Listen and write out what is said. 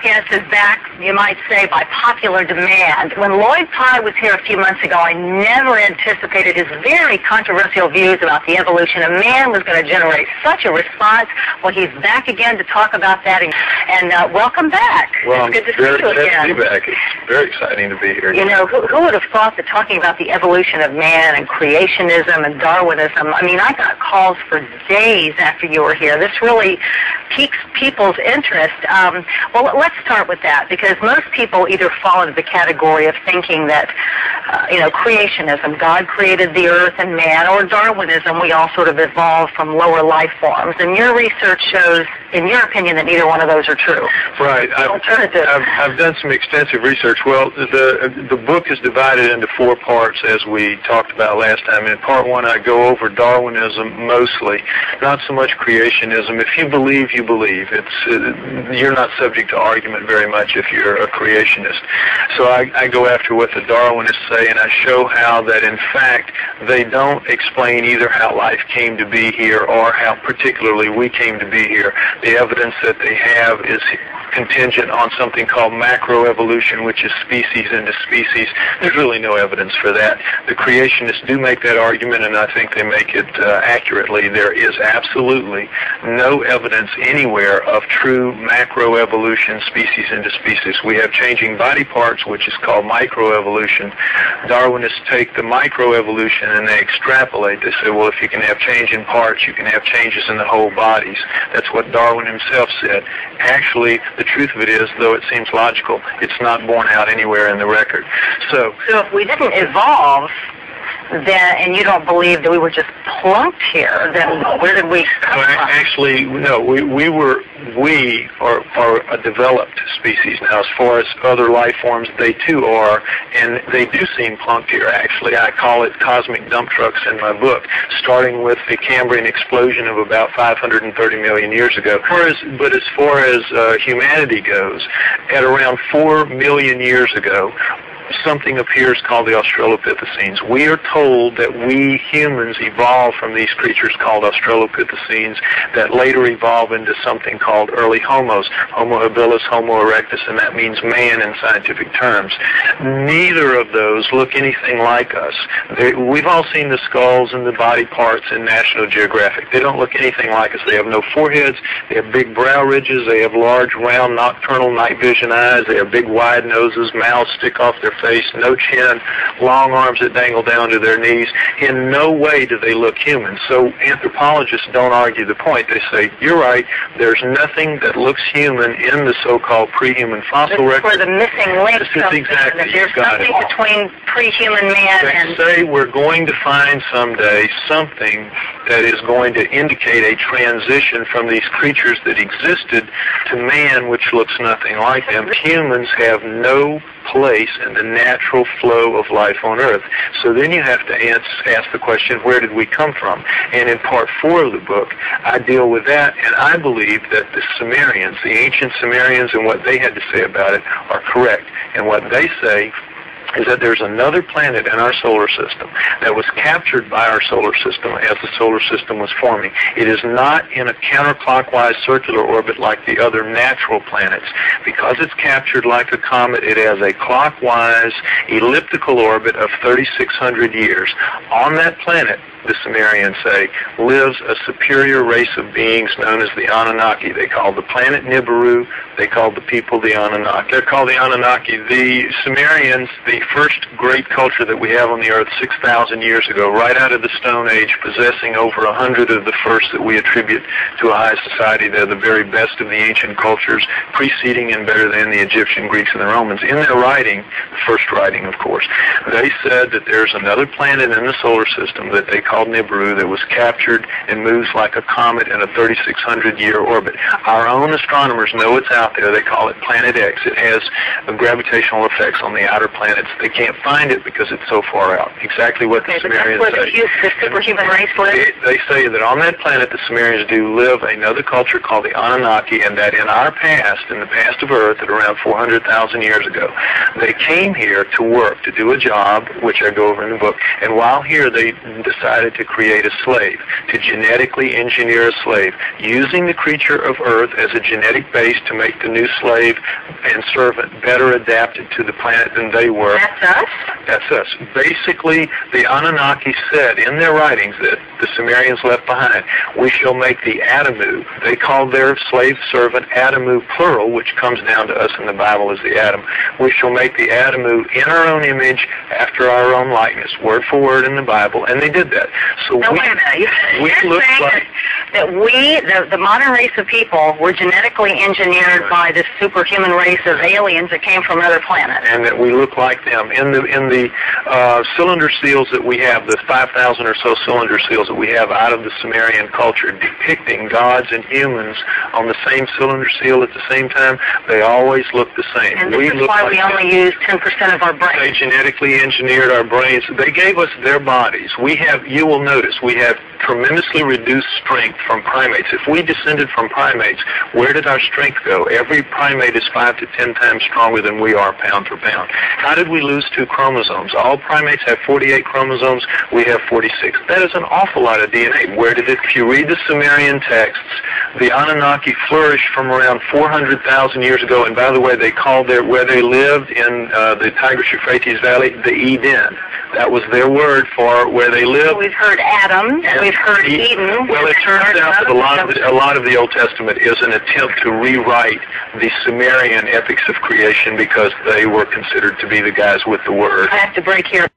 podcast is back, you might say, by popular demand. When Lloyd Pye was here a few months ago, I never anticipated his very controversial views about the evolution of man was going to generate such a response. Well, he's back again to talk about that, and welcome back. Well, it's good to see you again. To be back. It's very exciting to be here. You know, who would have thought that talking about the evolution of man and creationism and Darwinism, I mean, I got calls for days after you were here. This really piques people's interest. Well, let's start with that, because most people either fall into the category of thinking that, creationism, God created the earth and man, or Darwinism, we all sort of evolved from lower life forms. And your research shows, in your opinion, that neither one of those are true. Right. I've done some extensive research. Well, the book is divided into 4 parts, as we talked about last time. In part 1, I go over Darwinism mostly, not so much creationism. If you believe, you believe. You're not subject to argument very much if you're a creationist. So I go after what the Darwinists say, and I show how that, in fact, they don't explain either how life came to be here or how particularly we came to be here. The evidence that they have is contingent on something called macroevolution, which is species into species. There's really no evidence for that. The creationists do make that argument, and I think they make it accurately. There is absolutely no evidence anywhere of true macroevolution, species into species. We have changing body parts, which is called microevolution. Darwinists take the microevolution and they extrapolate. They say, well, if you can have change in parts, you can have changes in the whole bodies. That's what Darwin himself said. Actually, the truth of it is, though it seems logical, it's not borne out anywhere in the record. So if we didn't evolve, then, and you don't believe that we were just plunked here, then where did we come from? Actually, no, we are a developed species now. As far as other life forms, they too are, and they do seem plunked here, actually. I call it cosmic dump trucks in my book, starting with the Cambrian explosion of about 530 million years ago. But as far as humanity goes, at around 4 million years ago, something appears called the Australopithecines. We are told that we humans evolved from these creatures called Australopithecines that later evolve into something called early homos, Homo habilis, Homo erectus, and that means man in scientific terms. Neither of those look anything like us. We've all seen the skulls and the body parts in National Geographic. They don't look anything like us. They have no foreheads. They have big brow ridges. They have large, round, nocturnal night vision eyes. They have big, wide noses. Mouths stick off their face, no chin, long arms that dangle down to their knees. In no way do they look human. So anthropologists don't argue the point. They say, you're right, there's nothing that looks human in the so-called pre-human fossil record. This is where the missing link comes in. Exactly. There's something between pre-human man and... They say we're going to find someday something that is going to indicate a transition from these creatures that existed to man, which looks nothing like them. Humans have no place in the natural flow of life on Earth. So then you have to ask the question, where did we come from? And in part 4 of the book, I deal with that, and I believe that the Sumerians, the ancient Sumerians, and what they had to say about it are correct. And what they say is that there's another planet in our solar system that was captured by our solar system as the solar system was forming. It is not in a counterclockwise circular orbit like the other natural planets. Because it's captured like a comet, it has a clockwise elliptical orbit of 3,600 years. On that planet, the Sumerians say, lives a superior race of beings known as the Anunnaki. They call the planet Nibiru. They call the people the Anunnaki. They're called the Anunnaki. The Sumerians, the first great culture that we have on the Earth 6,000 years ago, right out of the Stone Age, possessing over 100 of the first that we attribute to a high society. They're the very best of the ancient cultures, preceding and better than the Egyptian, Greeks, and the Romans. In their writing, the first writing, of course, they said that there's another planet in the solar system that they called Nibiru that was captured and moves like a comet in a 3,600-year orbit. Our own astronomers know it's out there. They call it Planet X. It has gravitational effects on the outer planets planets. They can't find it because it's so far out. Exactly what the Sumerians say. The superhuman race lives? They say that on that planet the Sumerians do live another culture called the Anunnaki, and that in our past, in the past of Earth, at around 400,000 years ago, they came here to work, to do a job, which I go over in the book, and while here they decided to create a slave, to genetically engineer a slave, using the creature of Earth as a genetic base to make the new slave and servant better adapted to the planet than they were. That's us? That's us. Basically, the Anunnaki said in their writings that the Sumerians left behind, we shall make the Adamu. They called their slave servant Adamu plural, which comes down to us in the Bible as the Adam. We shall make the Adamu in our own image, after our own likeness, word for word in the Bible, and they did that. So no, wait a minute. You're look saying like that we, the modern race of people, were genetically engineered by this superhuman race of aliens that came from other planets. And that we look like them. In the cylinder seals that we have, the 5,000 or so cylinder seals that we have out of the Sumerian culture, depicting gods and humans on the same cylinder seal at the same time, they always look the same. And this is why we only use 10% of our brains. They genetically engineered our brains. They gave us their bodies. We have, you will notice, we have tremendously reduced strength from primates. If we descended from primates, where did our strength go? Every primate is 5 to 10 times stronger than we are pound for pound. How did we lose 2 chromosomes? All primates have 48 chromosomes. We have 46. That is an awful lot of DNA. Where did it? If you read the Sumerian texts, the Anunnaki flourished from around 400,000 years ago. And by the way, they called where they lived in the Tigris-Euphrates Valley, the Eden. That was their word for where they lived. We've heard Adam, and we've heard Eden. Well, it turns out that a lot of the Old Testament is an attempt to rewrite the Sumerian epics of creation because they were considered to be the guys with the word. I have to break here.